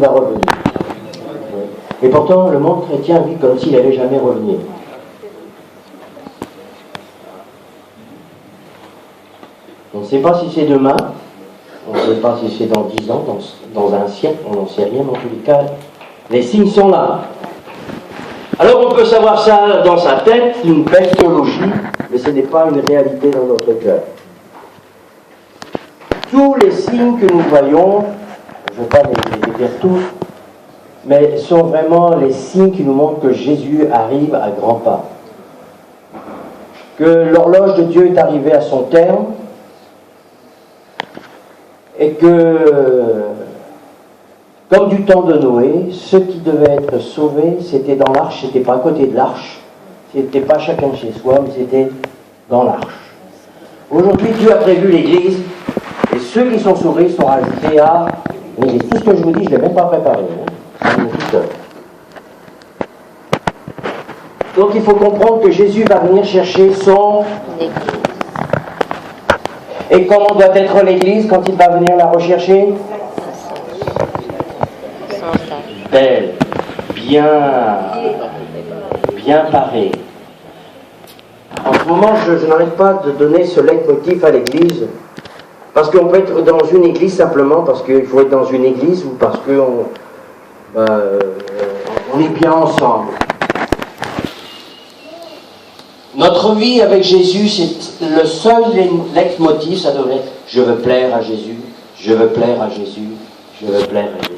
va revenir. Et pourtant, le monde chrétien vit comme s'il n'allait jamais revenir. On ne sait pas si c'est demain, on ne sait pas si c'est dans 10 ans, dans un siècle, on n'en sait rien, mais en tous les cas, les signes sont là. Alors on peut savoir ça dans sa tête, une belle théologie, mais ce n'est pas une réalité dans notre cœur. Tous les signes que nous voyons, je ne veux pas les dire tous, mais sont vraiment les signes qui nous montrent que Jésus arrive à grands pas. Que l'horloge de Dieu est arrivée à son terme, et que, comme du temps de Noé, ceux qui devaient être sauvés, c'était dans l'arche, c'était pas à côté de l'arche, c'était pas chacun chez soi, mais c'était dans l'arche. Aujourd'hui, Dieu a prévu l'Église, et ceux qui sont sauvés sont ajoutés à l'Église. Tout ce que je vous dis, je ne l'ai même pas préparé. Tout seul. Donc il faut comprendre que Jésus va venir chercher son Église. Et comment doit être l'Église quand il va venir la rechercher? Belle, bien parée. En ce moment, je n'arrête pas de donner ce leitmotiv à l'Église, parce qu'on peut être dans une Église simplement parce qu'il faut être dans une Église ou parce qu'on est bien ensemble. Notre vie avec Jésus, c'est le seul leitmotiv, ça devrait être « Je veux plaire à Jésus, je veux plaire à Jésus, je veux plaire à Jésus ».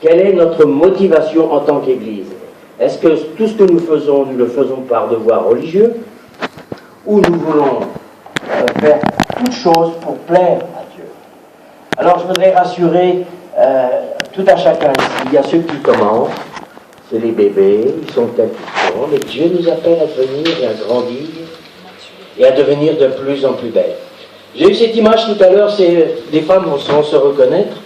Quelle est notre motivation en tant qu'Église? Est-ce que tout ce que nous le faisons par devoir religieux, ou nous voulons faire toute chose pour plaire à Dieu? Alors je voudrais rassurer tout à chacun ici. Il y a ceux qui commencent, c'est les bébés, ils sont tels qu'ils sont, mais Dieu nous appelle à devenir et à grandir et à devenir de plus en plus belles. J'ai eu cette image tout à l'heure, des femmes vont se reconnaître.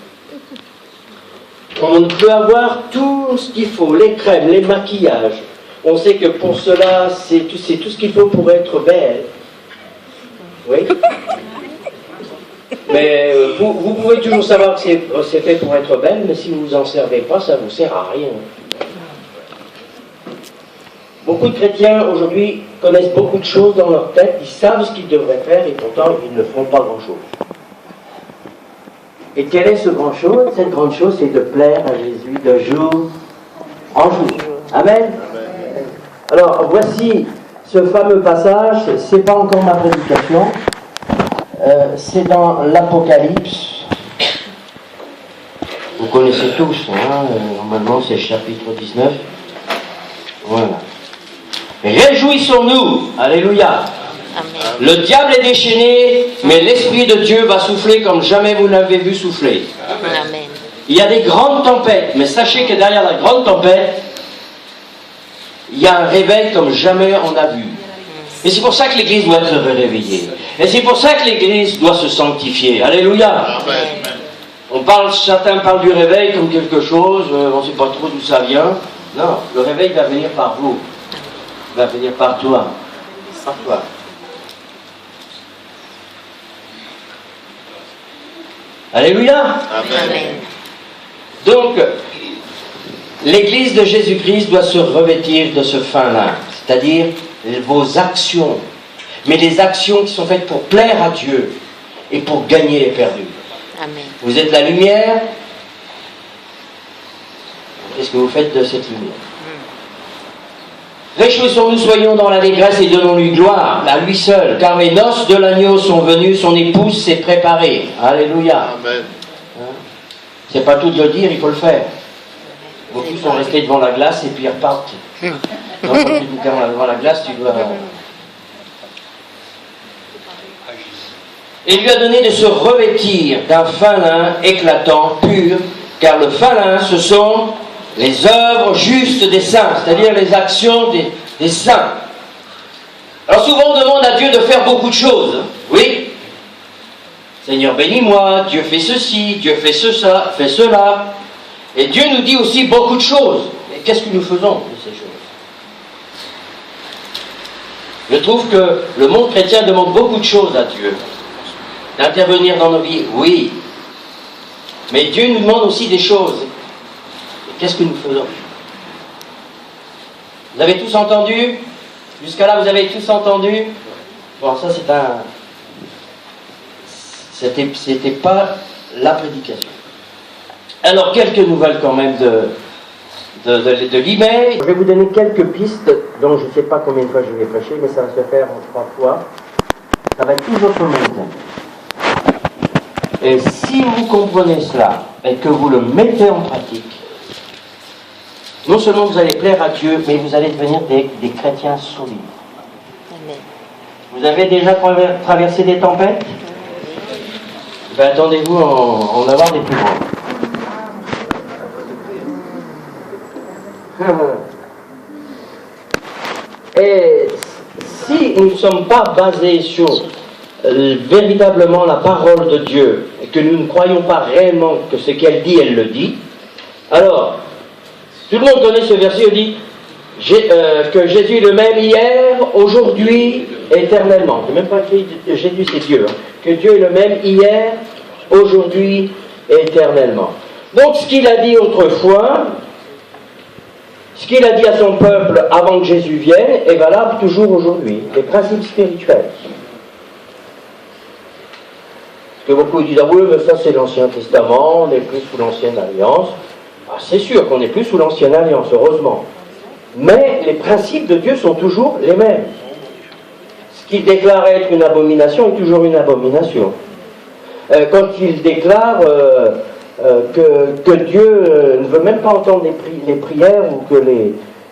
On peut avoir tout ce qu'il faut, les crèmes, les maquillages. On sait que pour cela, c'est tout ce qu'il faut pour être belle. Oui. Mais vous pouvez toujours savoir que c'est fait pour être belle, mais si vous ne vous en servez pas, ça ne vous sert à rien. Beaucoup de chrétiens aujourd'hui connaissent beaucoup de choses dans leur tête, ils savent ce qu'ils devraient faire et pourtant ils ne font pas grand-chose. Et quelle est ce grand chose? Cette grande chose, c'est de plaire à Jésus de jour en jour. Amen. Alors voici ce fameux passage, c'est pas encore ma prédication, c'est dans l'Apocalypse. Vous connaissez tous, hein, normalement c'est chapitre 19. Voilà. Réjouissons-nous, alléluia. Amen. Le diable est déchaîné, mais l'Esprit de Dieu va souffler comme jamais vous n'avez vu souffler. Amen. Il y a des grandes tempêtes, mais sachez que derrière la grande tempête, il y a un réveil comme jamais on a vu. Et c'est pour ça que l'Église doit être réveillée. Et c'est pour ça que l'Église doit se sanctifier. Alléluia. Amen. Certains parlent du réveil comme quelque chose, on ne sait pas trop d'où ça vient. Non, le réveil va venir par vous. Va venir par toi. Par toi. Alléluia. Amen. Donc, l'Église de Jésus-Christ doit se revêtir de ce fin lin, c'est-à-dire vos actions, mais des actions qui sont faites pour plaire à Dieu et pour gagner les perdus. Amen. Vous êtes la lumière. Qu'est-ce que vous faites de cette lumière? Réjouissons-nous, soyons dans l'allégresse et donnons-lui gloire, à lui seul, car les noces de l'agneau sont venues, son épouse s'est préparée. Alléluia. Amen. C'est pas tout de le dire, il faut le faire. Beaucoup sont restés devant la glace et puis ils repartent. Donc quand tu es devant la glace, tu dois... Et lui a donné de se revêtir d'un fin lin éclatant, pur, car le fin lin, ce sont les œuvres justes des saints, c'est-à-dire les actions des saints. Alors souvent on demande à Dieu de faire beaucoup de choses, oui. Seigneur bénis-moi, Dieu fait ceci, Dieu fait cela. Et Dieu nous dit aussi beaucoup de choses. Mais qu'est-ce que nous faisons de ces choses? Je trouve que le monde chrétien demande beaucoup de choses à Dieu. D'intervenir dans nos vies, oui. Mais Dieu nous demande aussi des choses. Qu'est-ce que nous faisons? Vous avez tous entendu? Jusqu'à là, vous avez tous entendu? Bon, ça c'est un... C'était pas la prédication. Alors, quelques nouvelles quand même de l'email. Je vais vous donner quelques pistes, dont je ne sais pas combien de fois je vais prêcher, mais ça va se faire en 3 fois. Ça va être toujours sur le même thème. Et si vous comprenez cela, et que vous le mettez en pratique, non seulement vous allez plaire à Dieu, mais vous allez devenir des chrétiens solides. Amen. Vous avez déjà traversé des tempêtes? Ben, attendez-vous en avoir des plus grandes. Et si nous ne sommes pas basés sur véritablement la parole de Dieu, et que nous ne croyons pas réellement que ce qu'elle dit, elle le dit, alors, tout le monde connaît ce verset, il dit que Jésus est le même hier, aujourd'hui, éternellement. C'est même pas que Jésus, c'est Dieu. Hein. Que Dieu est le même hier, aujourd'hui, éternellement. Donc, ce qu'il a dit autrefois, ce qu'il a dit à son peuple avant que Jésus vienne est valable toujours aujourd'hui. Les principes spirituels. Parce que beaucoup disent, ah oui, mais ça c'est l'Ancien Testament, on n'est plus sous l'Ancienne Alliance. Ah, c'est sûr qu'on n'est plus sous l'Ancienne Alliance, heureusement. Mais les principes de Dieu sont toujours les mêmes. Ce qu'il déclare être une abomination est toujours une abomination. Quand il déclare... que Dieu ne veut même pas entendre les prières ou que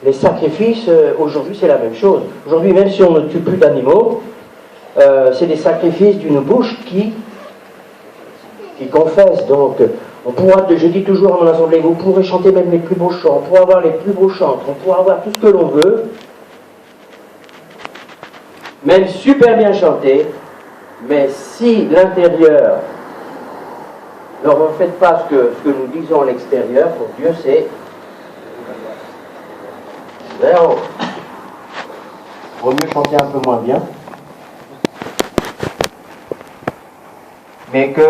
les sacrifices, aujourd'hui c'est la même chose. Aujourd'hui, même si on ne tue plus d'animaux, c'est des sacrifices d'une bouche qui confesse. Donc, on pourra, je dis toujours à mon assemblée, vous pourrez chanter même les plus beaux chants, on pourra avoir les plus beaux chants, on pourra avoir tout ce que l'on veut, même super bien chanté, mais si l'intérieur... Alors, ne faites pas ce que nous disons à l'extérieur, pour Dieu, c'est zéro. Il vaut mieux chanter un peu moins bien. Mais que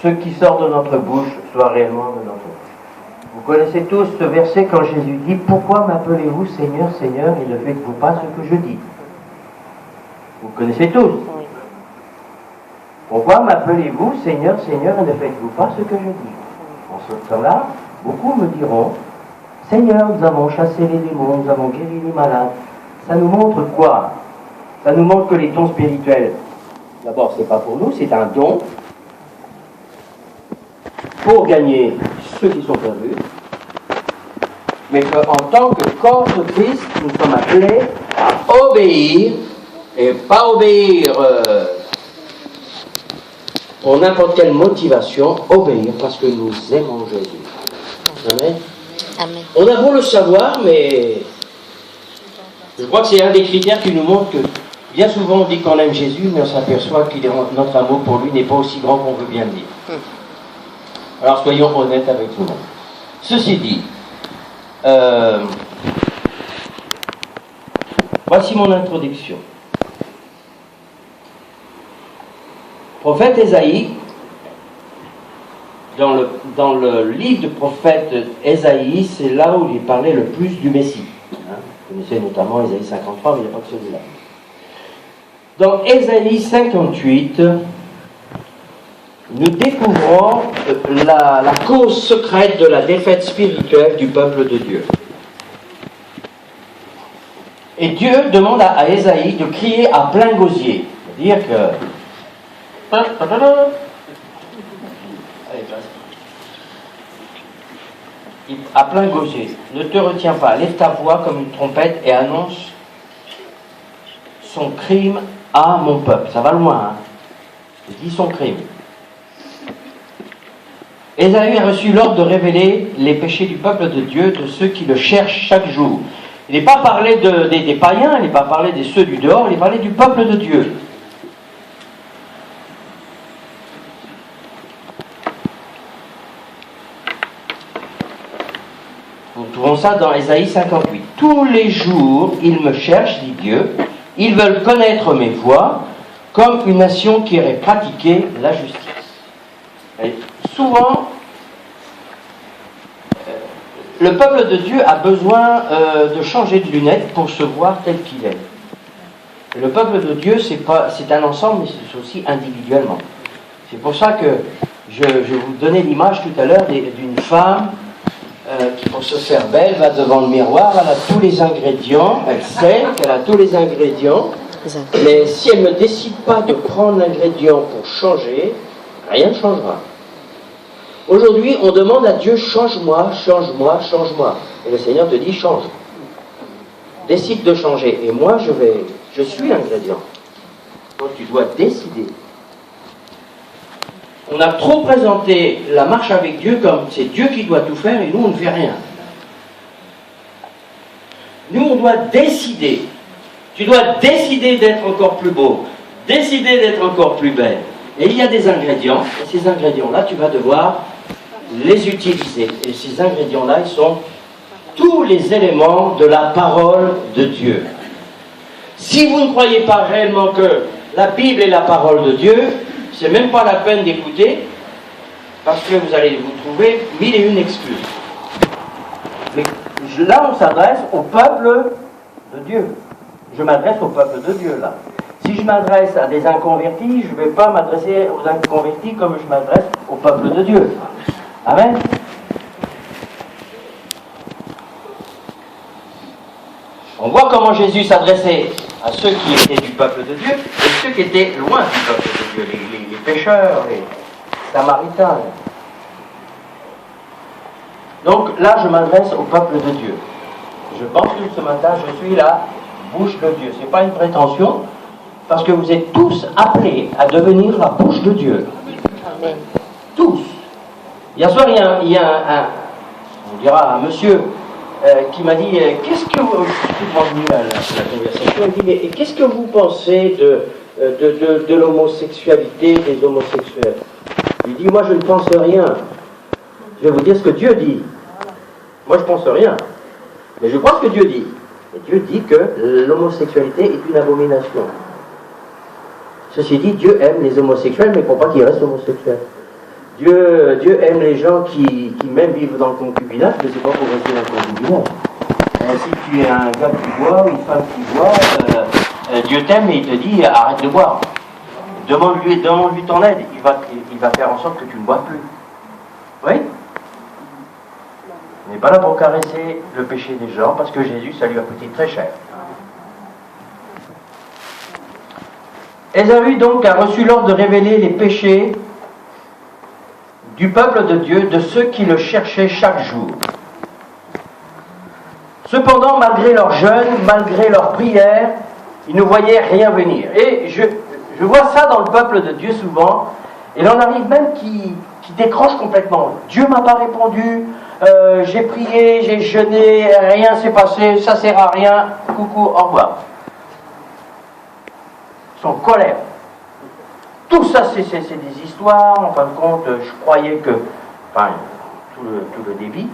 ce qui sort de notre bouche soit réellement de notre bouche. Vous connaissez tous ce verset quand Jésus dit « Pourquoi m'appelez-vous Seigneur, Seigneur, et ne faites-vous pas ce que je dis ?» Vous connaissez tous. Pourquoi m'appelez-vous Seigneur, Seigneur, et ne faites-vous pas ce que je dis? En ce temps-là, beaucoup me diront, Seigneur, nous avons chassé les démons, nous avons guéri les malades. Ça nous montre quoi? Ça nous montre que les dons spirituels, d'abord, c'est pas pour nous, c'est un don pour gagner ceux qui sont perdus, mais qu'en tant que corps de Christ, nous sommes appelés à obéir, et pas obéir... pour n'importe quelle motivation, obéir parce que nous aimons Jésus. Amen. Amen. On a beau le savoir, mais je crois que c'est un des critères qui nous montre que bien souvent on dit qu'on aime Jésus, mais on s'aperçoit que notre amour pour lui n'est pas aussi grand qu'on veut bien le dire. Alors soyons honnêtes avec tout le monde. Ceci dit, voici mon introduction. Prophète Ésaïe, dans le livre du prophète Ésaïe, c'est là où il parlait le plus du Messie. Vous connaissez notamment Ésaïe 53, mais il n'y a pas que celui-là. Dans Ésaïe 58, nous découvrons la cause secrète de la défaite spirituelle du peuple de Dieu. Et Dieu demande à Ésaïe de crier à plein gosier. C'est-à-dire que... Allez, à plein gosier, ne te retiens pas, lève ta voix comme une trompette et annonce son crime à mon peuple. Ça va loin, hein. Je dis son crime. Ésaïe a reçu l'ordre de révéler les péchés du peuple de Dieu, de ceux qui le cherchent chaque jour. Il n'est pas parlé des païens, il n'est pas parlé de ceux du dehors, il est parlé du peuple de Dieu. Nous trouvons ça dans Ésaïe 58. Tous les jours, ils me cherchent, dit Dieu. Ils veulent connaître mes voies, comme une nation qui aurait pratiqué la justice. Et souvent, Le peuple de Dieu a besoin de changer de lunettes pour se voir tel qu'il est. Et le peuple de Dieu, c'est un ensemble, mais c'est aussi individuellement. C'est pour ça que je vous donnais l'image tout à l'heure d'une femme qui, pour se faire belle, va devant le miroir, elle a tous les ingrédients, elle sait qu'elle a tous les ingrédients, mais si elle ne décide pas de prendre l'ingrédient pour changer, rien ne changera. Aujourd'hui, on demande à Dieu, change-moi, change-moi, change-moi. Et le Seigneur te dit, change. Décide de changer. Et moi, je suis l'ingrédient. Donc tu dois décider. On a trop présenté la marche avec Dieu comme c'est Dieu qui doit tout faire et nous, on ne fait rien. Nous, on doit décider. Tu dois décider d'être encore plus beau, décider d'être encore plus belle. Et il y a des ingrédients, et ces ingrédients-là, tu vas devoir les utiliser. Et ces ingrédients-là, ils sont tous les éléments de la parole de Dieu. Si vous ne croyez pas réellement que la Bible est la parole de Dieu, c'est même pas la peine d'écouter, parce que vous allez vous trouver 1001 excuses. Mais là, on s'adresse au peuple de Dieu. Je m'adresse au peuple de Dieu, là. Si je m'adresse à des inconvertis, je ne vais pas m'adresser aux inconvertis comme je m'adresse au peuple de Dieu. Amen. On voit comment Jésus s'adressait à ceux qui étaient du peuple de Dieu et ceux qui étaient loin du peuple de Dieu, les pécheurs, les samaritains. Donc là, je m'adresse au peuple de Dieu. Je pense que ce matin, je suis la bouche de Dieu. Ce n'est pas une prétention, parce que vous êtes tous appelés à devenir la bouche de Dieu. Amen. Tous. Hier soir, il y a on dira un monsieur qui m'a dit qu'est-ce que vous... Je suis revenu à la conversation. Il dit qu'est-ce que vous pensez de l'homosexualité des homosexuels? Il dit moi je ne pense rien. Je vais vous dire ce que Dieu dit. Moi je ne pense rien. Mais je crois ce que Dieu dit. Et Dieu dit que l'homosexualité est une abomination. Ceci dit, Dieu aime les homosexuels, mais il ne faut pas qu'ils restent homosexuels. Dieu aime les gens qui même vivent dans le concubinage, mais c'est pas pour rester dans le concubinage. Si tu es un gars qui boit ou une femme qui boit, Dieu t'aime et il te dit arrête de boire. Demande-lui ton aide, il va faire en sorte que tu ne bois plus. Oui? On n'est pas là pour caresser le péché des gens, parce que Jésus, ça lui a coûté très cher. Ésaü donc a reçu l'ordre de révéler les péchés du peuple de Dieu, de ceux qui le cherchaient chaque jour. Cependant, malgré leur jeûne, malgré leur prière, ils ne voyaient rien venir. Et je vois ça dans le peuple de Dieu souvent, et il en arrive même qui décrochent complètement. Dieu ne m'a pas répondu, j'ai prié, j'ai jeûné, rien s'est passé, ça ne sert à rien, coucou, au revoir. Ils sont en colère. Tout ça, c'est des histoires, en fin de compte, je croyais que... Enfin, tout le débit.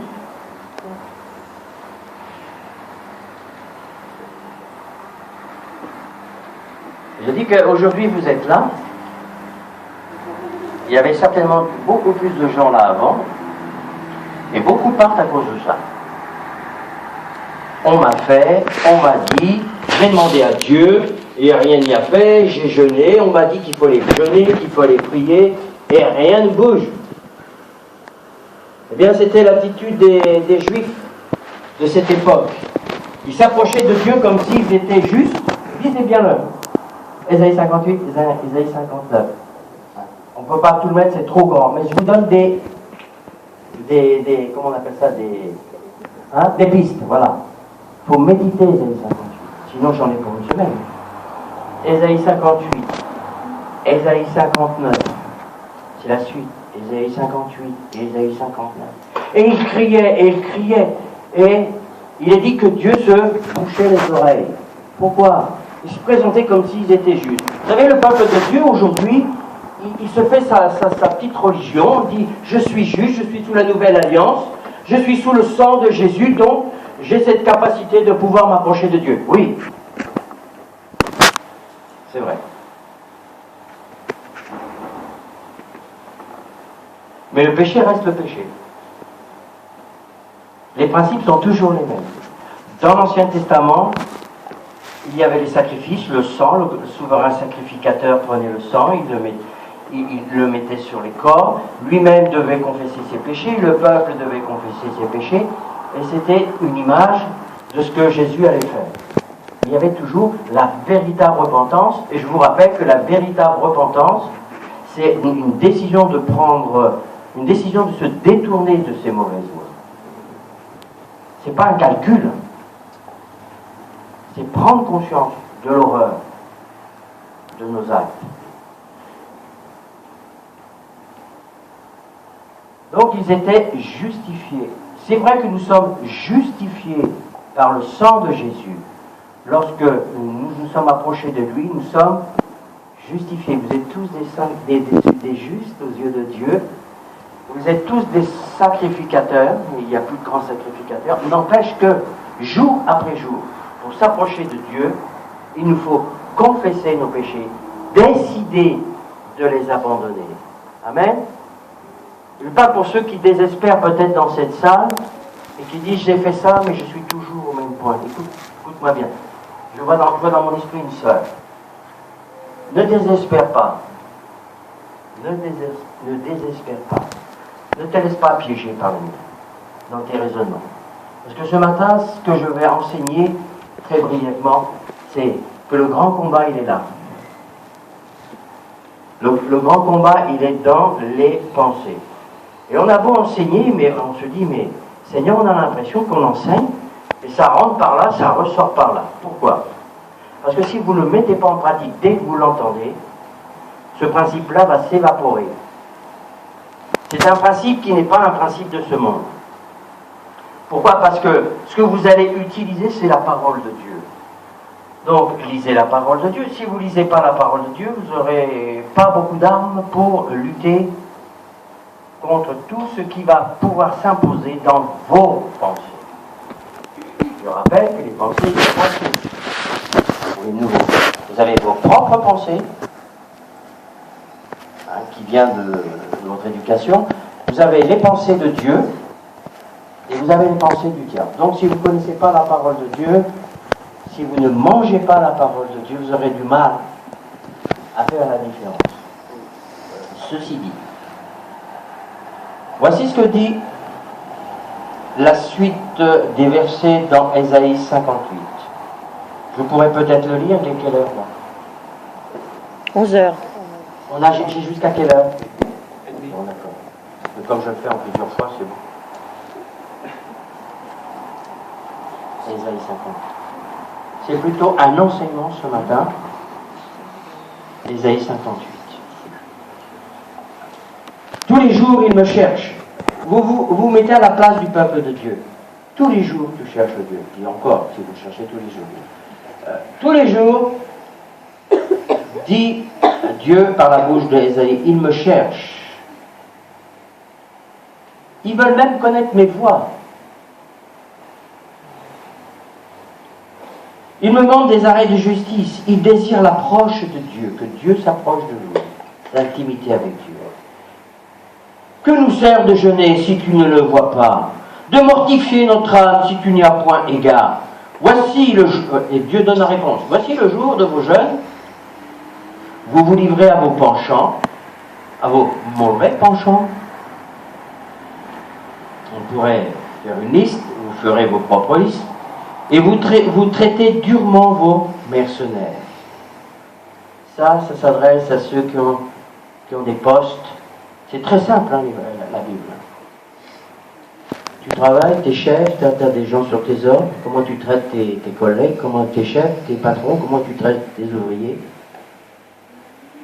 Je dis qu'aujourd'hui, vous êtes là. Il y avait certainement beaucoup plus de gens là avant. Et beaucoup partent à cause de ça. On m'a fait, on m'a dit, j'ai demandé à Dieu... Et rien n'y a fait, j'ai jeûné, on m'a dit qu'il fallait jeûner, qu'il fallait prier, et rien ne bouge. Eh bien, c'était l'attitude des Juifs de cette époque. Ils s'approchaient de Dieu comme s'ils étaient justes. Lisez bien l'heure. Ésaïe 58, Ésaïe 59. On ne peut pas tout le mettre, c'est trop grand. Mais je vous donne des comment on appelle ça, des pistes, voilà. Il faut méditer Ésaïe 58. Sinon, j'en ai pour une semaine. Ésaïe 58, Ésaïe 59, c'est la suite, Ésaïe 58, Ésaïe 59. Et il criait, et il est dit que Dieu se bouchait les oreilles. Pourquoi? Il se présentait comme s'ils étaient justes. Vous savez, le peuple de Dieu, aujourd'hui, il se fait sa petite religion, il dit, je suis juste, je suis sous la nouvelle alliance, je suis sous le sang de Jésus, donc j'ai cette capacité de pouvoir m'approcher de Dieu. Oui. C'est vrai. Mais le péché reste le péché. Les principes sont toujours les mêmes. Dans l'Ancien Testament, il y avait les sacrifices, le sang, le souverain sacrificateur prenait le sang, il le mettait sur les corps, lui-même devait confesser ses péchés, le peuple devait confesser ses péchés, et c'était une image de ce que Jésus allait faire. Il y avait toujours la véritable repentance, et je vous rappelle que la véritable repentance, c'est une décision de se détourner de ces mauvaises voies. C'est pas un calcul, c'est prendre conscience de l'horreur de nos actes. Donc ils étaient justifiés. C'est vrai que nous sommes justifiés par le sang de Jésus. Lorsque nous nous sommes approchés de lui, nous sommes justifiés. Vous êtes tous des justes aux yeux de Dieu. Vous êtes tous des sacrificateurs. Il n'y a plus de grands sacrificateurs. N'empêche que, jour après jour, pour s'approcher de Dieu, il nous faut confesser nos péchés, décider de les abandonner. Amen. Je parle pour ceux qui désespèrent peut-être dans cette salle et qui disent j'ai fait ça mais je suis toujours au même point. Écoute-moi bien. Je vois dans mon esprit une sœur. Ne désespère pas. Ne désespère pas. Ne te laisse pas piéger par l'ennemi dans tes raisonnements. Parce que ce matin, ce que je vais enseigner très brièvement, c'est que le grand combat, il est là. Le grand combat, il est dans les pensées. Et on a beau enseigner, mais on se dit, mais Seigneur, on a l'impression qu'on enseigne, et ça rentre par là, ça ressort par là. Pourquoi? Parce que si vous ne le mettez pas en pratique dès que vous l'entendez, ce principe-là va s'évaporer. C'est un principe qui n'est pas un principe de ce monde. Pourquoi? Parce que ce que vous allez utiliser, c'est la parole de Dieu. Donc, lisez la parole de Dieu. Si vous ne lisez pas la parole de Dieu, vous n'aurez pas beaucoup d'armes pour lutter contre tout ce qui va pouvoir s'imposer dans vos pensées. Je rappelle que les pensées sont pensées. Pour les nouveaux. Vous avez vos propres pensées, qui viennent de votre éducation. Vous avez les pensées de Dieu et vous avez les pensées du diable. Donc si vous ne connaissez pas la parole de Dieu, si vous ne mangez pas la parole de Dieu, vous aurez du mal à faire la différence. Ceci dit, voici ce que dit la suite des versets dans Ésaïe 58. Je pourrais peut-être le lire, il est quelle heure là? 11 heures. On a jusqu'à quelle heure? Bon, d'accord. Mais comme je le fais en plusieurs fois, c'est bon. Ésaïe 58. C'est plutôt un enseignement ce matin. Ésaïe 58. Tous les jours, il me cherche. Vous mettez à la place du peuple de Dieu. Tous les jours, tu cherches Dieu. Et encore, si vous le cherchez tous les jours. Tous les jours, dit Dieu par la bouche d'Ésaïe, il me cherche. Ils veulent même connaître mes voies. Ils me demandent des arrêts de justice. Ils désirent l'approche de Dieu, que Dieu s'approche de nous, l'intimité avec Dieu. Que nous sert de jeûner si tu ne le vois pas, de mortifier notre âme si tu n'y as point égard. Voici le jour, et Dieu donne la réponse, voici le jour de vos jeûnes, vous vous livrez à vos penchants, à vos mauvais penchants. On pourrait faire une liste, vous ferez vos propres listes, et vous traitez durement vos mercenaires. Ça s'adresse à ceux qui ont des postes. C'est très simple, hein, la Bible. Tu travailles, t'es chef, tu as des gens sur tes ordres, comment tu traites tes collègues, comment tes chefs, tes patrons, comment tu traites tes ouvriers.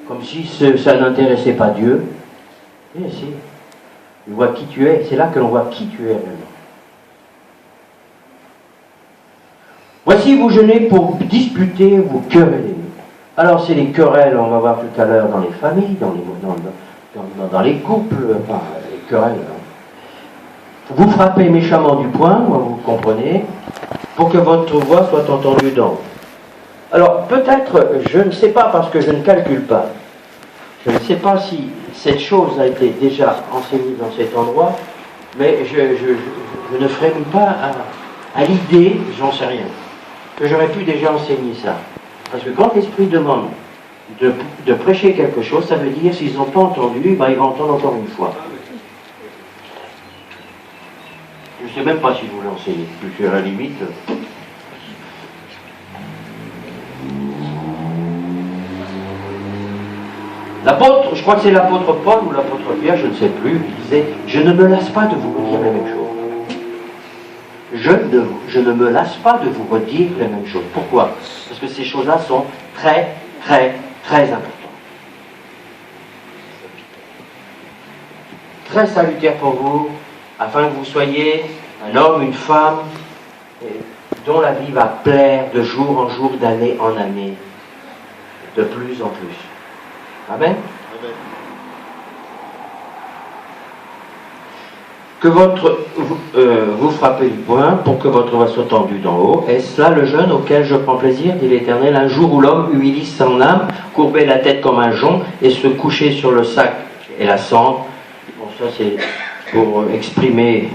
Comme si ça n'intéressait pas Dieu. Et si, il voit qui tu es, c'est là que l'on voit qui tu es réellement. Voici, vous jeûnez pour disputer, vous quereller. Alors c'est les querelles, on va voir tout à l'heure dans les familles, dans les couples, enfin, les querelles. Vous frappez méchamment du poing, vous comprenez, pour que votre voix soit entendue d'en haut. Alors peut-être, je ne sais pas parce que je ne calcule pas, je ne sais pas si cette chose a été déjà enseignée dans cet endroit, mais je ne frémis pas à l'idée, j'en sais rien, que j'aurais pu déjà enseigner ça. Parce que quand l'Esprit demande de prêcher quelque chose, ça veut dire, s'ils n'ont pas entendu, ils vont entendre encore une fois. Je ne sais même pas si je vous l'enseigne, parce que à la limite... L'apôtre, je crois que c'est l'apôtre Paul ou l'apôtre Pierre, je ne sais plus, il disait « Je ne me lasse pas de vous redire les mêmes choses. Je ne me lasse pas de vous redire les mêmes choses. » Pourquoi? Parce que ces choses-là sont très, très, très importantes. Très salutaires pour vous, afin que vous soyez un homme, une femme, dont la vie va plaire de jour en jour, d'année en année, de plus en plus. Amen. Amen. Que vous frappez du poing pour que votre voix soit tendue d'en haut. Est-ce là le jeûne auquel je prends plaisir, dit l'Éternel, un jour où l'homme humilie son âme, courber la tête comme un jonc et se coucher sur le sac et la cendre. Bon, ça c'est pour exprimer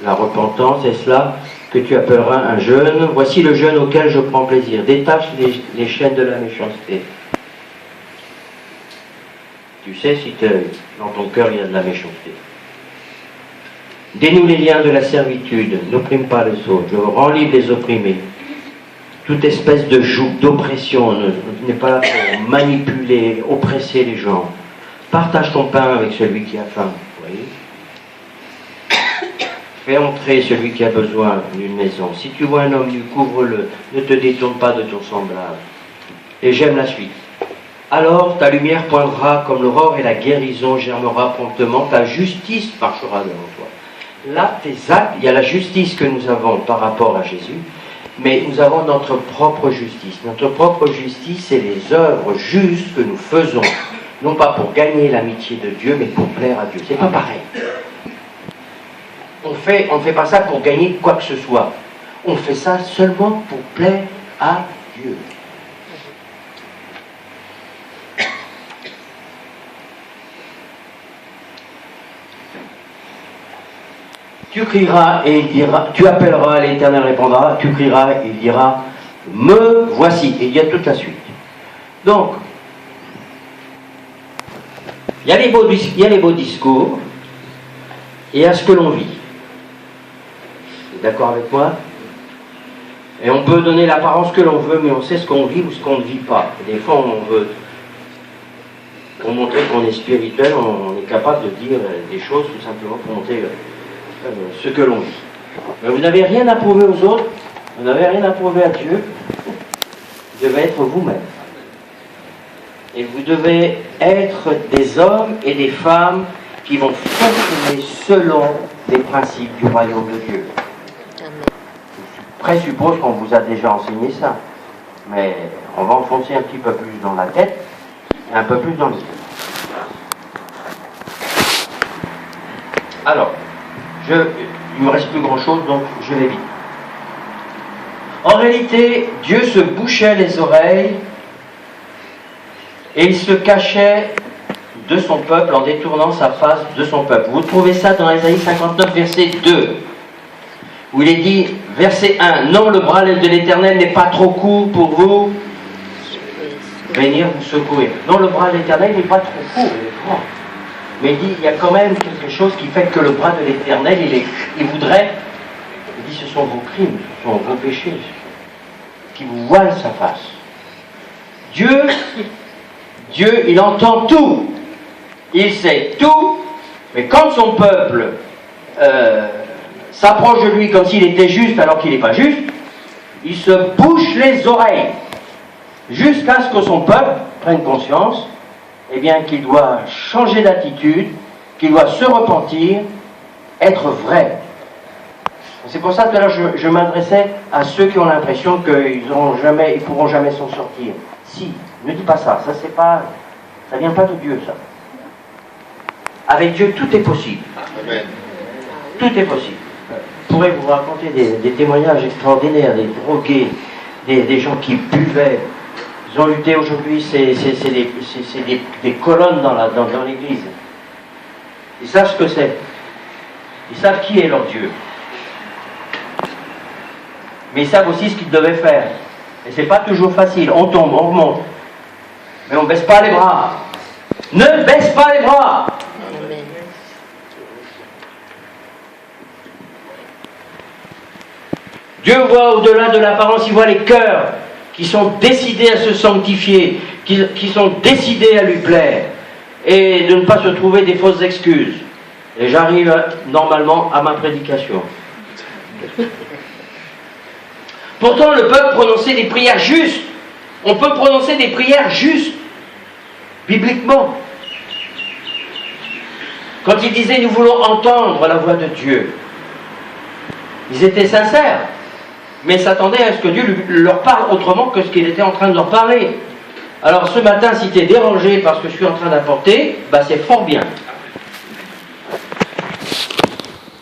la repentance. Est-ce là que tu appelleras un jeûne? Voici le jeûne auquel je prends plaisir. Détache les chaînes de la méchanceté. Tu sais si dans ton cœur il y a de la méchanceté. Dénoue les liens de la servitude, n'opprime pas les autres, je rends libre les opprimés. Toute espèce de joug, d'oppression n'est pas là pour manipuler, oppresser les gens. Partage ton pain avec celui qui a faim. Vous voyez? Fais entrer celui qui a besoin d'une maison. Si tu vois un homme nu, couvre-le. Ne te détourne pas de ton semblable. Et j'aime la suite. Alors ta lumière poindra comme l'aurore et la guérison germera promptement. Ta justice marchera devant toi. Là, tes actes, il y a la justice que nous avons par rapport à Jésus, mais nous avons notre propre justice. Notre propre justice, c'est les œuvres justes que nous faisons, non pas pour gagner l'amitié de Dieu, mais pour plaire à Dieu. C'est pas pareil. On fait pas ça pour gagner quoi que ce soit. On fait ça seulement pour plaire à Dieu. Tu crieras et il dira, tu appelleras, l'Éternel répondra, tu crieras et il dira, me voici. Et il y a toute la suite. Donc, il y a les beaux discours et il y a ce que l'on vit. Vous êtes d'accord avec moi? Et on peut donner l'apparence que l'on veut, mais on sait ce qu'on vit ou ce qu'on ne vit pas. Et des fois, on veut, pour montrer qu'on est spirituel, on est capable de dire des choses tout simplement pour montrer ce que l'on vit. Mais vous n'avez rien à prouver aux autres, vous n'avez rien à prouver à Dieu, vous devez être vous-même. Et vous devez être des hommes et des femmes qui vont fonctionner selon les principes du royaume de Dieu. Je présuppose qu'on vous a déjà enseigné ça, mais on va enfoncer un petit peu plus dans la tête et un peu plus dans le cœur. Alors, il ne me reste plus grand-chose, donc je vais vite. En réalité, Dieu se bouchait les oreilles et il se cachait de son peuple en détournant sa face de son peuple. Vous trouvez ça dans Ésaïe 59, verset 2, où il est dit, verset 1, « Non, le bras de l'Éternel n'est pas trop court pour vous venir vous secourir. » Non, le bras de l'Éternel n'est pas trop court, il est grand. Mais il dit, il y a quand même quelque chose qui fait que le bras de l'Éternel, il voudrait, il dit, ce sont vos crimes, ce sont vos péchés, qui vous voilent sa face. Dieu, il entend tout, il sait tout, mais quand son peuple s'approche de lui comme s'il était juste alors qu'il n'est pas juste, il se bouche les oreilles, jusqu'à ce que son peuple prenne conscience eh bien, qu'il doit changer d'attitude, qu'il doit se repentir, être vrai. C'est pour ça que là, je m'adressais à ceux qui ont l'impression qu'ils ne pourront jamais s'en sortir. Si, ne dis pas ça, ça vient pas de Dieu, ça. Avec Dieu, tout est possible. Amen. Tout est possible. Je pourrais vous raconter des témoignages extraordinaires, des drogués, des gens qui buvaient. Ils ont lutté aujourd'hui, c'est des colonnes dans l'église. Ils savent ce que c'est. Ils savent qui est leur Dieu. Mais ils savent aussi ce qu'ils devaient faire. Et c'est pas toujours facile. On tombe, on remonte. Mais on ne baisse pas les bras. Ne baisse pas les bras. Amen. Dieu voit au-delà de l'apparence, il voit les cœurs qui sont décidés à se sanctifier, qui sont décidés à lui plaire, et de ne pas se trouver des fausses excuses. Et j'arrive normalement à ma prédication. Pourtant, le peuple prononçait des prières justes. On peut prononcer des prières justes, bibliquement. Quand ils disaient « Nous voulons entendre la voix de Dieu », ils étaient sincères, mais s'attendaient à ce que Dieu leur parle autrement que ce qu'il était en train de leur parler. Alors ce matin, si tu es dérangé par ce que je suis en train d'apporter, c'est fort bien.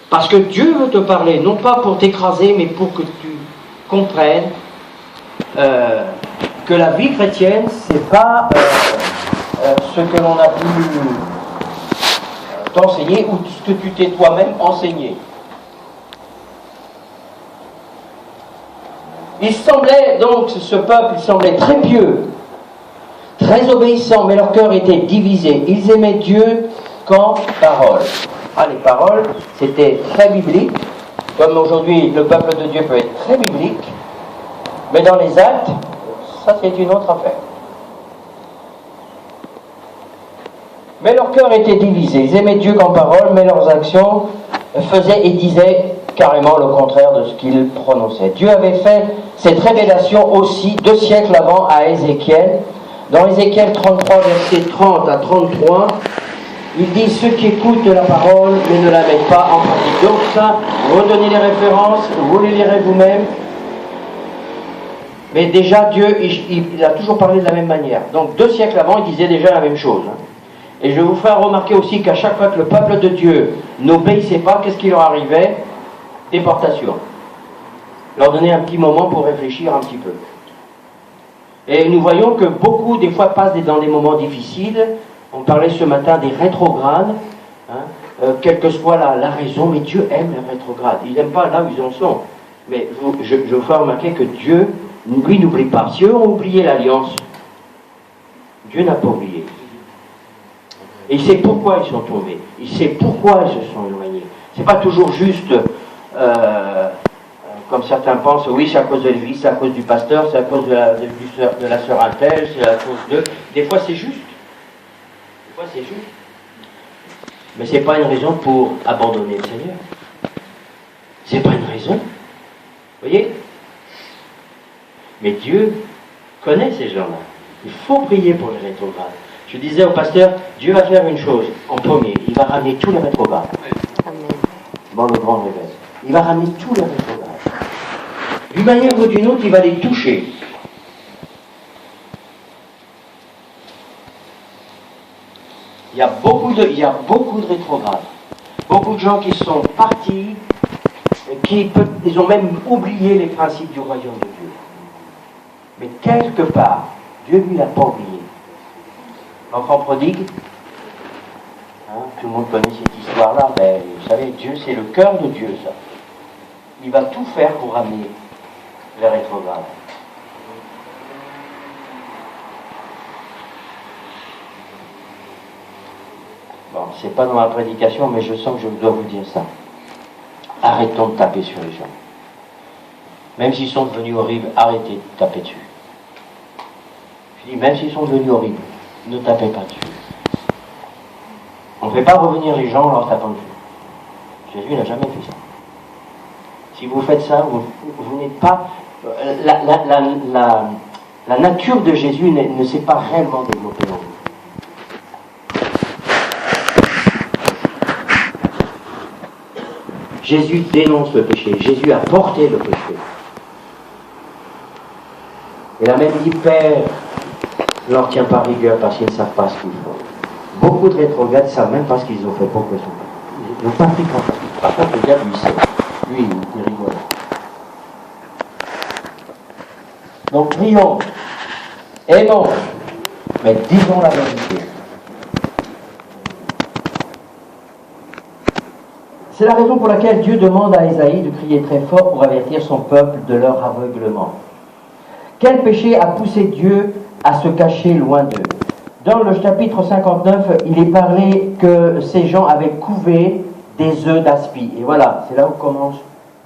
Parce que Dieu veut te parler, non pas pour t'écraser, mais pour que tu comprennes que la vie chrétienne, c'est pas ce que l'on a pu t'enseigner ou ce que tu t'es toi-même enseigné. Il semblait donc, ce peuple, il semblait très pieux, très obéissant, mais leur cœur était divisé. Ils aimaient Dieu qu'en paroles. Ah, les paroles, c'était très biblique, comme aujourd'hui le peuple de Dieu peut être très biblique, mais dans les actes, ça c'est une autre affaire. Mais leur cœur était divisé. Ils aimaient Dieu qu'en paroles, mais leurs actions faisaient et disaient carrément le contraire de ce qu'ils prononçaient. Dieu avait fait cette révélation aussi 2 siècles avant à Ézéchiel. Dans Ézéchiel 33, versets 30 à 33, il dit « Ceux qui écoutent la parole, mais ne la mettent pas en pratique. » Donc ça, redonnez les références, vous les lirez vous-même. Mais déjà, Dieu, il a toujours parlé de la même manière. Donc 2 siècles avant, il disait déjà la même chose. Et je vous ferai remarquer aussi qu'à chaque fois que le peuple de Dieu n'obéissait pas, qu'est-ce qui leur arrivait? Déportation. Leur donner un petit moment pour réfléchir un petit peu. Et nous voyons que beaucoup, des fois, passent dans des moments difficiles. On parlait ce matin des rétrogrades, quelle que soit la raison, mais Dieu aime les rétrogrades. Il n'aime pas là où ils en sont. Mais je vous fais remarquer que Dieu, lui, n'oublie pas. Si eux ont oublié l'alliance, Dieu n'a pas oublié. Et il sait pourquoi ils sont tombés. Il sait pourquoi ils se sont éloignés. C'est pas toujours juste, comme certains pensent, oui, c'est à cause de l'église, c'est à cause du pasteur, c'est à cause de la sœur Intel, c'est à cause de... Des fois c'est juste. Des fois c'est juste. Mais c'est pas une raison pour abandonner le Seigneur. C'est pas une raison. Vous voyez? Mais Dieu connaît ces gens-là. Il faut prier pour les rétrogrades. Je disais au pasteur, Dieu va faire une chose en premier, il va ramener tous les rétrogrades. Dans le grand réveil. Il va ramener tous les rétrogrades. D'une manière ou d'une autre, il va les toucher. Il y a beaucoup de rétrogrades. Beaucoup de gens qui sont partis, ils ont même oublié les principes du royaume de Dieu. Mais quelque part, Dieu lui l'a pas oublié. L'enfant prodigue, tout le monde connaît cette histoire-là, mais vous savez, Dieu, c'est le cœur de Dieu, ça. Il va tout faire pour ramener les rétrogrades. Bon, c'est pas dans ma prédication, mais je sens que je dois vous dire ça. Arrêtons de taper sur les gens. Même s'ils sont devenus horribles, arrêtez de taper dessus. Je dis, même s'ils sont devenus horribles, ne tapez pas dessus. On ne fait pas revenir les gens en leur tapant dessus. Jésus n'a jamais fait ça. Si vous faites ça, vous n'êtes pas... La nature de Jésus ne s'est pas réellement développée en vous. Jésus dénonce le péché. Jésus a porté le péché. Il a même dit, Père, ne leur tient pas rigueur parce qu'ils ne savent pas ce qu'ils font. Beaucoup de rétrogrades ne savent même pas ce qu'ils ont fait, pourquoi ils sont pas. Ils n'ont pas pris compte. Par contre, le diable, lui, sait. Lui, il rigole. Donc, prions, aimons, mais disons la vérité. C'est la raison pour laquelle Dieu demande à Ésaïe de crier très fort pour avertir son peuple de leur aveuglement. Quel péché a poussé Dieu à se cacher loin d'eux? Dans le chapitre 59, il est parlé que ces gens avaient couvé des œufs d'aspi. Et voilà, c'est là où commence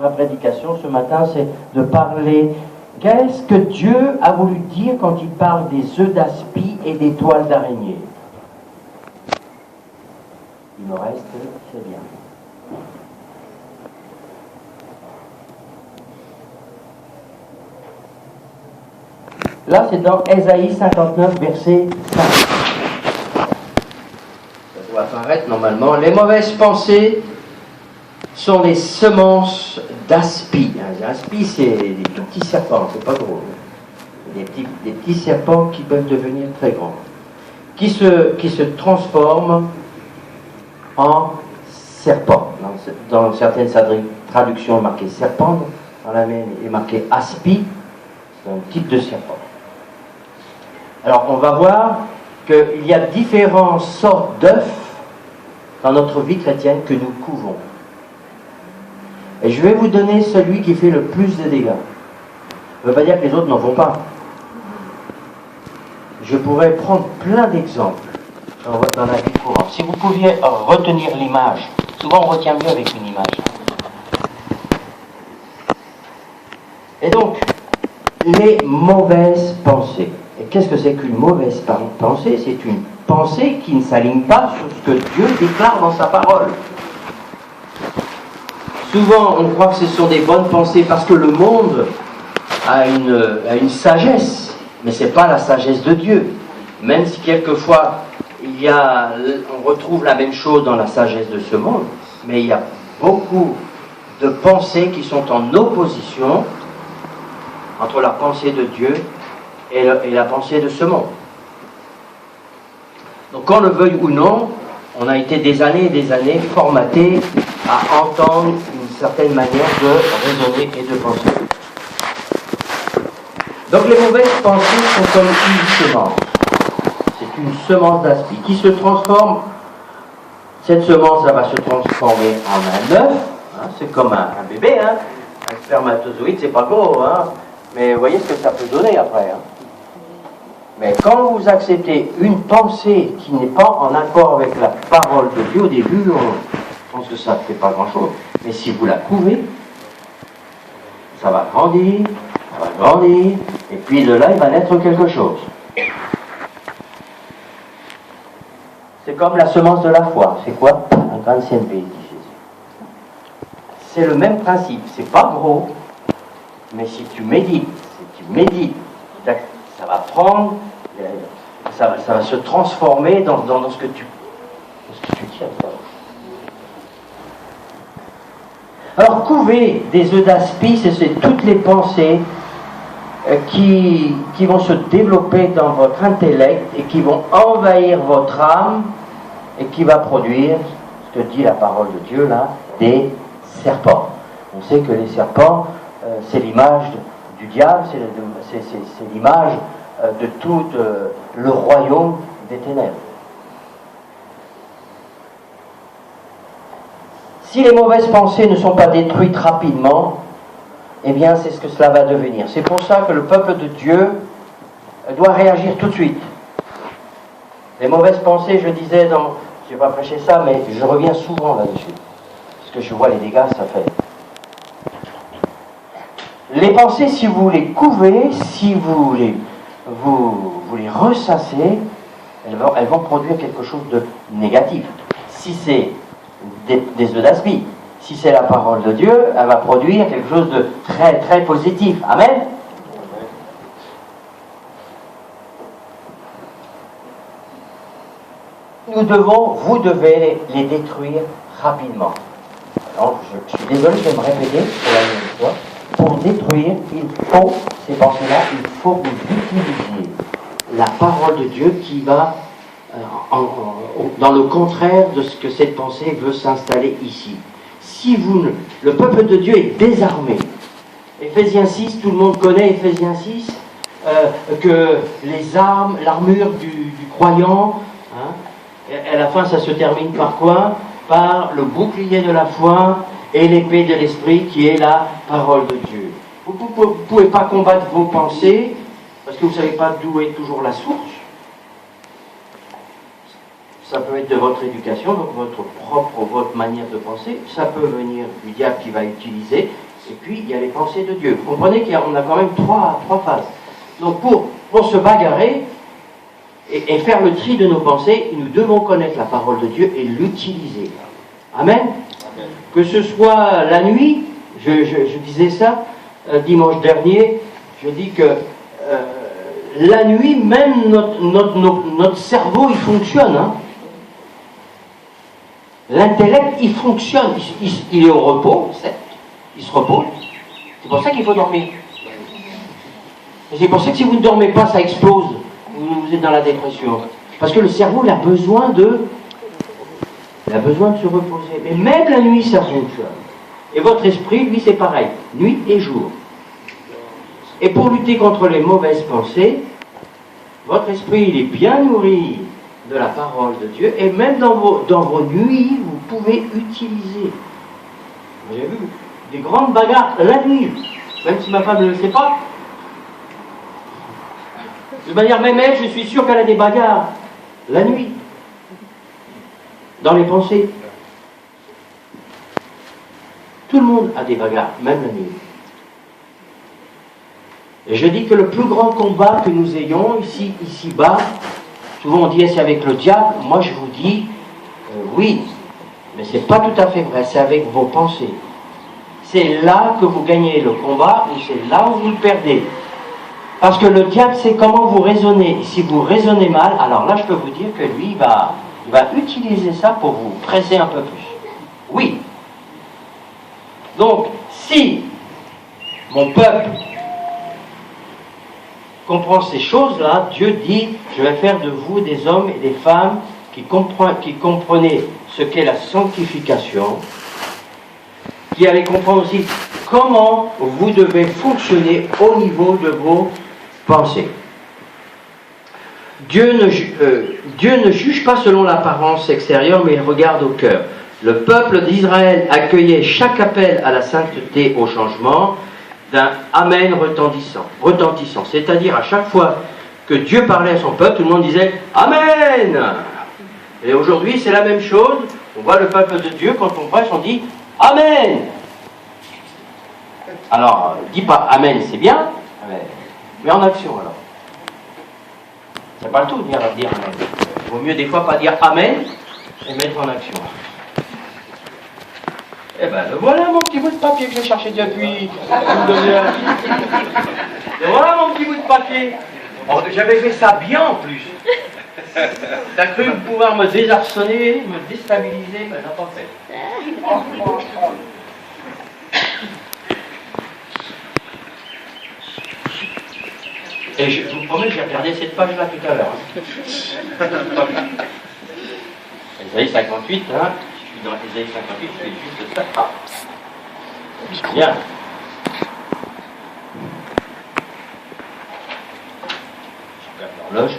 ma prédication ce matin, c'est de parler. Qu'est-ce que Dieu a voulu dire quand il parle des œufs d'aspi et des toiles d'araignée? Il me reste, c'est bien. Là, c'est dans Ésaïe 59, verset 5. Ça doit apparaître normalement. Les mauvaises pensées sont les semences d'aspi. L'aspi, c'est des tout petits serpents, c'est pas drôle. Des petits serpents qui peuvent devenir très grands. Qui se transforment en serpents. Dans certaines traductions, il est marqué serpent, dans la mienne, il est marqué aspi. C'est un type de serpent. Alors, on va voir qu'il y a différentes sortes d'œufs dans notre vie chrétienne que nous couvons. Et je vais vous donner celui qui fait le plus de dégâts. Ça ne veut pas dire que les autres n'en font pas. Je pourrais prendre plein d'exemples dans la vie courante. Si vous pouviez retenir l'image, souvent on retient mieux avec une image. Et donc, les mauvaises pensées. Et qu'est-ce que c'est qu'une mauvaise pensée? C'est une pensée qui ne s'aligne pas sur ce que Dieu déclare dans sa parole. Souvent, on croit que ce sont des bonnes pensées parce que le monde a une sagesse, mais ce n'est pas la sagesse de Dieu. Même si quelquefois, on retrouve la même chose dans la sagesse de ce monde, mais il y a beaucoup de pensées qui sont en opposition entre la pensée de Dieu et la pensée de ce monde. Donc qu'on le veuille ou non, on a été des années et des années formatés à entendre une certaine manière de raisonner et de penser. Donc les mauvaises pensées sont comme une semence. C'est une semence d'aspi qui se transforme. Cette semence, ça va se transformer en un œuf. Hein, c'est comme un bébé. Hein. Un spermatozoïde, c'est pas gros. Hein. Mais vous voyez ce que ça peut donner après. Hein. Mais quand vous acceptez une pensée qui n'est pas en accord avec la parole de Dieu, au début, on pense que ça ne fait pas grand-chose. Mais si vous la couvez, ça va grandir, et puis de là, il va naître quelque chose. C'est comme la semence de la foi. C'est quoi? Un grain de CNP, dit Jésus. C'est le même principe. C'est pas gros, mais si tu médites, ça va prendre, ça va se transformer dans ce que tu tiens. Alors, couver des œufs d'aspi, c'est toutes les pensées qui vont se développer dans votre intellect et qui vont envahir votre âme et qui va produire, ce que dit la parole de Dieu là, des serpents. On sait que les serpents, c'est l'image du diable, c'est l'image de tout le royaume des ténèbres. Si les mauvaises pensées ne sont pas détruites rapidement, eh bien c'est ce que cela va devenir. C'est pour ça que le peuple de Dieu doit réagir tout de suite. Les mauvaises pensées, je disais, je n'ai pas prêché ça, mais je reviens souvent là-dessus. Parce que je vois les dégâts que ça fait. Les pensées, si vous les couvez, si vous les ressassez, elles vont produire quelque chose de négatif. Si c'est des œufs d'aspi, si c'est la parole de Dieu, elle va produire quelque chose de très très positif. Amen. Vous devez les détruire rapidement. Alors, je suis désolé, je vais me répéter pour la deuxième fois. Pour détruire, ces pensées-là, il faut que vous utilisiez la parole de Dieu qui va dans le contraire de ce que cette pensée veut s'installer ici. Si le peuple de Dieu est désarmé, Éphésiens 6, tout le monde connaît Éphésiens 6, que les armes, l'armure du croyant, hein, à la fin ça se termine par quoi? par le bouclier de la foi et l'épée de l'esprit qui est la parole de Dieu. Vous ne pouvez pas combattre vos pensées parce que vous ne savez pas d'où est toujours la source. Ça peut être de votre éducation, donc votre manière de penser. Ça peut venir du diable qui va utiliser. Et puis, il y a les pensées de Dieu. Vous comprenez qu'on a quand même trois phases. Donc, pour se bagarrer et faire le tri de nos pensées, nous devons connaître la parole de Dieu et l'utiliser. Amen. Amen. Que ce soit la nuit, je disais ça dimanche dernier, je dis que la nuit, même notre cerveau, il fonctionne. Hein. L'intellect, il fonctionne. Il est au repos, certes. Il se repose. C'est pour ça qu'il faut dormir. Et c'est pour ça que si vous ne dormez pas, ça explose. Vous êtes dans la dépression. Parce que le cerveau, il a besoin de se reposer. Mais même la nuit, ça fonctionne. Et votre esprit, lui, c'est pareil. Nuit et jour. Et pour lutter contre les mauvaises pensées, votre esprit, il est bien nourri de la parole de Dieu. Et même dans vos nuits, vous pouvez utiliser. J'ai vu des grandes bagarres la nuit. Même si ma femme ne le sait pas. De manière même elle, je suis sûr qu'elle a des bagarres la nuit, dans les pensées. Tout le monde a des bagarres, même la nuit. Et je dis que le plus grand combat que nous ayons ici-bas, souvent on dit c'est avec le diable, moi je vous dis oui, mais c'est pas tout à fait vrai, c'est avec vos pensées. C'est là que vous gagnez le combat ou c'est là où vous le perdez. Parce que le diable sait comment vous raisonnez. Si vous raisonnez mal, alors là je peux vous dire que lui il va utiliser ça pour vous presser un peu plus. Oui. Donc, si mon peuple comprend ces choses-là, Dieu dit, je vais faire de vous des hommes et des femmes qui comprenez ce qu'est la sanctification, qui allez comprendre aussi comment vous devez fonctionner au niveau de vos pensées. Dieu ne juge pas selon l'apparence extérieure, mais il regarde au cœur. Le peuple d'Israël accueillait chaque appel à la sainteté au changement d'un Amen retentissant. C'est-à-dire à chaque fois que Dieu parlait à son peuple, tout le monde disait Amen. Et aujourd'hui, c'est la même chose. On voit le peuple de Dieu, quand on prêche, on dit Amen. Alors, dis pas Amen, c'est bien, mais en action alors. C'est pas le tout dire Amen. Il vaut mieux des fois pas dire Amen et mettre en action. Eh ben, voilà mon petit bout de papier que j'ai cherché depuis une demi-heure. Et voilà mon petit bout de papier. Oh, j'avais fait ça bien en plus. T'as cru pouvoir me désarçonner, me déstabiliser, mais n'a pas fait. Et je vous promets, j'ai regardé cette page-là tout à l'heure. Isaïe 58, hein. Je suis dans Isaïe 58, je fais juste ça. Ah. Bien. Je regarde l'horloge.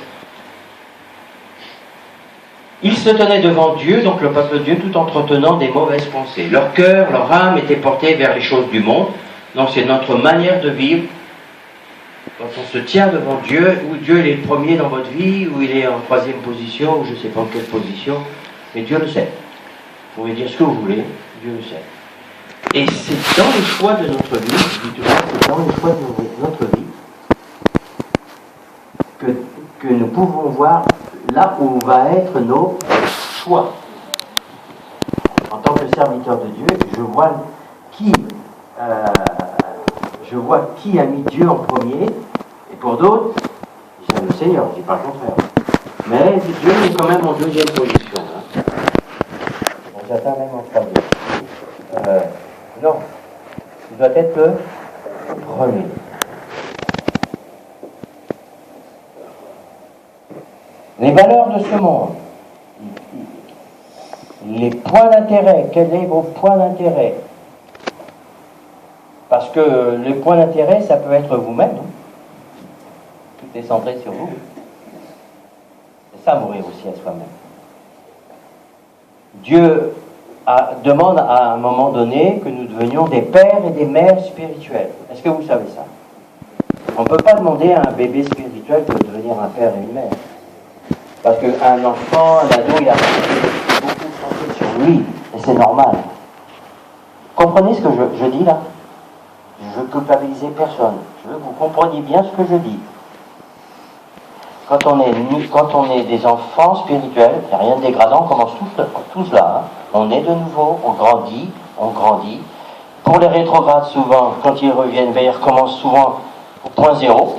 Ils se tenaient devant Dieu, donc le peuple de Dieu, tout entretenant des mauvaises pensées. Leur cœur, leur âme étaient portés vers les choses du monde. Donc c'est notre manière de vivre. Quand on se tient devant Dieu, où Dieu il est le premier dans votre vie, où il est en troisième position, ou je ne sais pas en quelle position, mais Dieu le sait. Vous pouvez dire ce que vous voulez, Dieu le sait. Et c'est dans le choix de notre vie, c'est dans le choix de notre vie, que nous pouvons voir là où va être nos choix. En tant que serviteur de Dieu, je vois qui a mis Dieu en premier, et pour d'autres, j'aime le Seigneur, je ne dis pas le contraire. Mais Dieu est quand même en deuxième position. Hein. On s'atteint même en troisième. Non, il doit être le premier. Les valeurs de ce monde, les points d'intérêt, quels sont vos points d'intérêt? Parce que le point d'intérêt, ça peut être vous-même. Hein? Tout est centré sur vous. C'est ça, mourir aussi à soi-même. Dieu demande à un moment donné que nous devenions des pères et des mères spirituels. Est-ce que vous savez ça? On ne peut pas demander à un bébé spirituel de devenir un père et une mère. Parce qu'un enfant, un ado, il a beaucoup pensé sur lui, et c'est normal. Comprenez ce que je dis là? Je ne veux culpabiliser personne. Je veux que vous compreniez bien ce que je dis. Quand on est des enfants spirituels, il n'y a rien de dégradant, on commence tous là. Hein. On est de nouveau, on grandit. Pour les rétrogrades, souvent, quand ils reviennent, ils recommencent souvent au point zéro.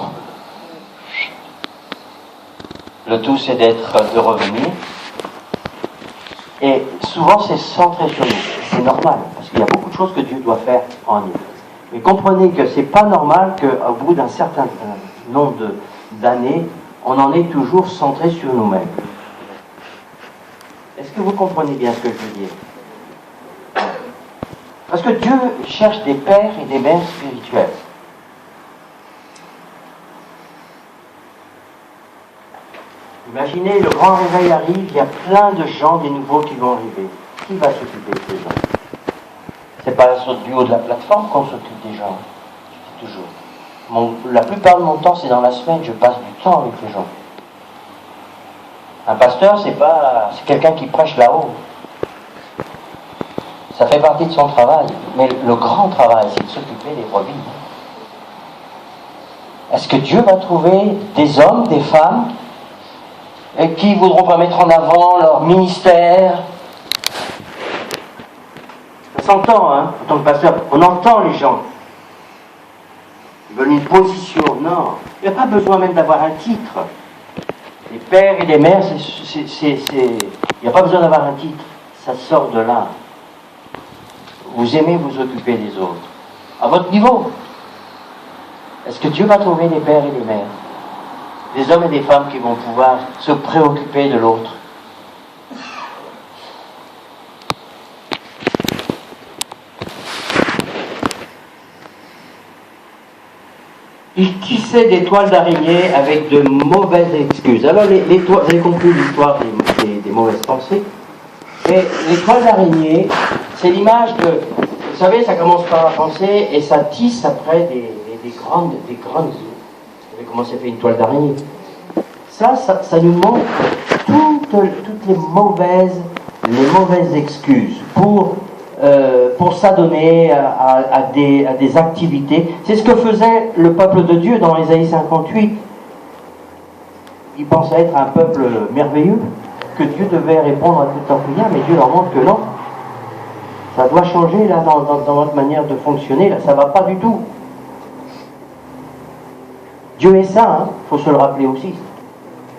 Le tout, c'est de revenir. Et souvent, c'est centré sur nous. C'est normal, parce qu'il y a beaucoup de choses que Dieu doit faire en nous. Mais comprenez que c'est pas normal qu'au bout d'un certain nombre d'années, on en est toujours centré sur nous-mêmes. Est-ce que vous comprenez bien ce que je veux dire? Parce que Dieu cherche des pères et des mères spirituels. Imaginez, le grand réveil arrive, il y a plein de gens, des nouveaux qui vont arriver. Qui va s'occuper de ces gens? C'est pas du haut de la plateforme qu'on s'occupe des gens. Je dis toujours. La plupart de mon temps, c'est dans la semaine, je passe du temps avec les gens. Un pasteur, c'est quelqu'un qui prêche là-haut. Ça fait partie de son travail. Mais le grand travail, c'est de s'occuper des brebis. Est-ce que Dieu va trouver des hommes, des femmes, qui ne voudront pas mettre en avant leur ministère? Ça s'entend, hein, en tant que pasteur. On entend les gens. Ils veulent une position. Non. Il n'y a pas besoin même d'avoir un titre. Les pères et les mères, il n'y a pas besoin d'avoir un titre. Ça sort de là. Vous aimez vous occuper des autres. À votre niveau. Est-ce que Dieu va trouver des pères et des mères? Des hommes et des femmes qui vont pouvoir se préoccuper de l'autre. Il tissait des toiles d'araignée avec de mauvaises excuses. Alors, vous avez compris l'histoire des mauvaises pensées. Et les toiles d'araignée, c'est l'image de... Vous savez, ça commence par la pensée et ça tisse après des grandes... Vous savez comment c'est fait une toile d'araignée? Ça nous montre toutes les mauvaises excuses pour s'adonner à des activités. C'est ce que faisait le peuple de Dieu dans Ésaïe 58. Ils pensaient être un peuple merveilleux, que Dieu devait répondre à toute leur prière, mais Dieu leur montre que non. Ça doit changer là dans votre manière de fonctionner, là, ça ne va pas du tout. Dieu est saint, hein, faut se le rappeler aussi.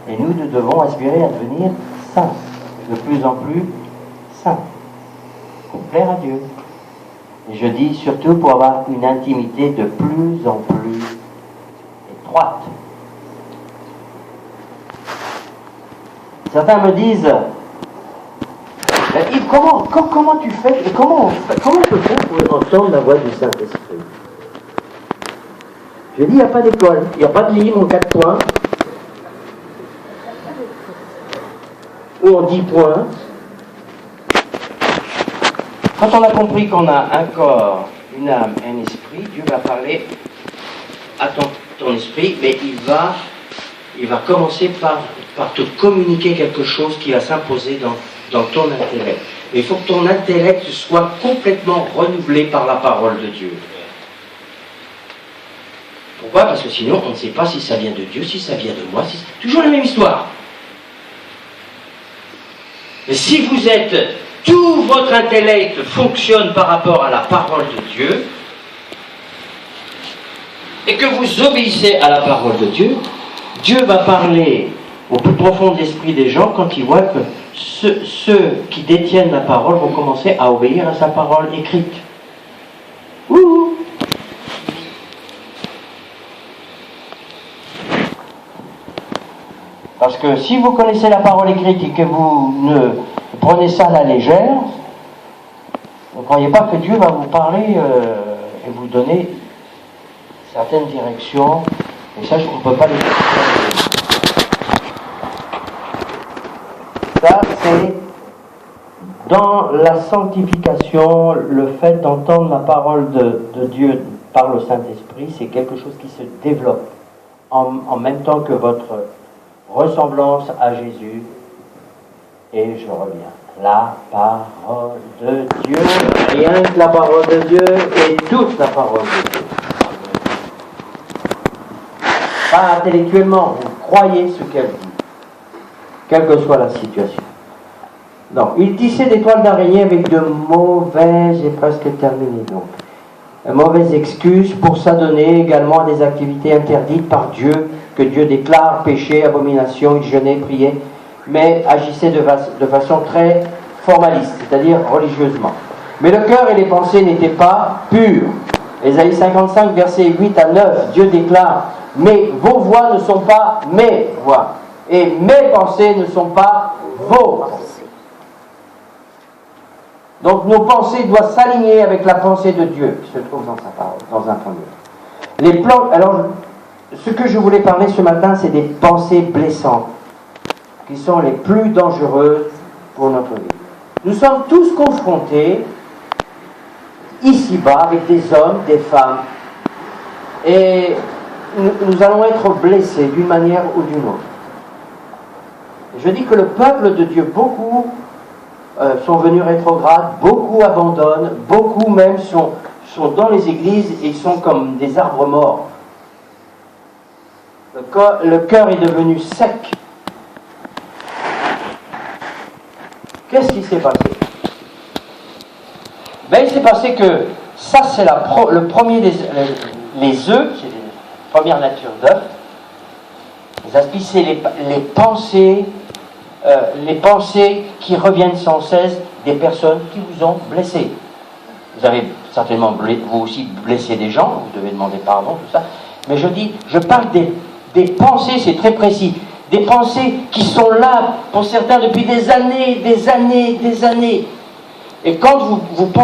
Et nous devons aspirer à devenir saints, de plus en plus saints. Pour plaire à Dieu. Et je dis surtout pour avoir une intimité de plus en plus étroite. Certains me disent, Yves, comment tu fais, comment on peut faire pour entendre la voix du Saint-Esprit? Je dis, il n'y a pas d'école, il n'y a pas de livre en 4 points, ou en 10 points. Quand on a compris qu'on a un corps, une âme, un esprit, Dieu va parler à ton esprit, mais il va commencer par te communiquer quelque chose qui va s'imposer dans ton intellect. Et il faut que ton intellect soit complètement renouvelé par la parole de Dieu. Pourquoi? Parce que sinon, on ne sait pas si ça vient de Dieu, si ça vient de moi, c'est toujours la même histoire. Et si vous êtes... Tout votre intellect fonctionne par rapport à la parole de Dieu, et que vous obéissez à la parole de Dieu, Dieu va parler au plus profond de l'esprit des gens quand ils voient que ceux qui détiennent la parole vont commencer à obéir à sa parole écrite. Ouh! Parce que si vous connaissez la parole écrite et que vous ne prenez ça à la légère, ne croyez pas que Dieu va vous parler et vous donner certaines directions, et ça, on ne peut pas les faire. Ça, c'est dans la sanctification, le fait d'entendre la parole de Dieu par le Saint-Esprit, c'est quelque chose qui se développe en même temps que votre ressemblance à Jésus. Et je reviens. La parole de Dieu, rien que la parole de Dieu et toute la parole de Dieu. Pas intellectuellement, vous croyez ce qu'elle dit, quelle que soit la situation. Donc, il tissait des toiles d'araignée avec de mauvaises, j'ai presque terminé donc, mauvaises excuses pour s'adonner également à des activités interdites par Dieu, que Dieu déclare péché, abomination, il jeûnait, priait, mais agissait de façon très formaliste, c'est-à-dire religieusement. Mais le cœur et les pensées n'étaient pas purs. Ésaïe 55, versets 8 à 9, Dieu déclare, mais vos voix ne sont pas mes voix, et mes pensées ne sont pas vos pensées. Donc nos pensées doivent s'aligner avec la pensée de Dieu qui se trouve dans sa parole, dans un premier. Alors, ce que je voulais parler ce matin, c'est des pensées blessantes, qui sont les plus dangereuses pour notre vie. Nous sommes tous confrontés, ici-bas, avec des hommes, des femmes, et nous allons être blessés d'une manière ou d'une autre. Je dis que le peuple de Dieu, beaucoup sont venus rétrogrades, beaucoup abandonnent, beaucoup même sont dans les églises et sont comme des arbres morts. Le cœur est devenu sec. Qu'est-ce qui s'est passé? Il s'est passé que ça c'est le premier les œufs, c'est la première nature d'œuf. Les aspis, c'est les pensées qui reviennent sans cesse des personnes qui vous ont blessé. Vous avez certainement vous aussi blessé des gens, vous devez demander pardon, tout ça. Mais je parle des pensées, c'est très précis. Des pensées qui sont là, pour certains, depuis des années. Et quand vous pensez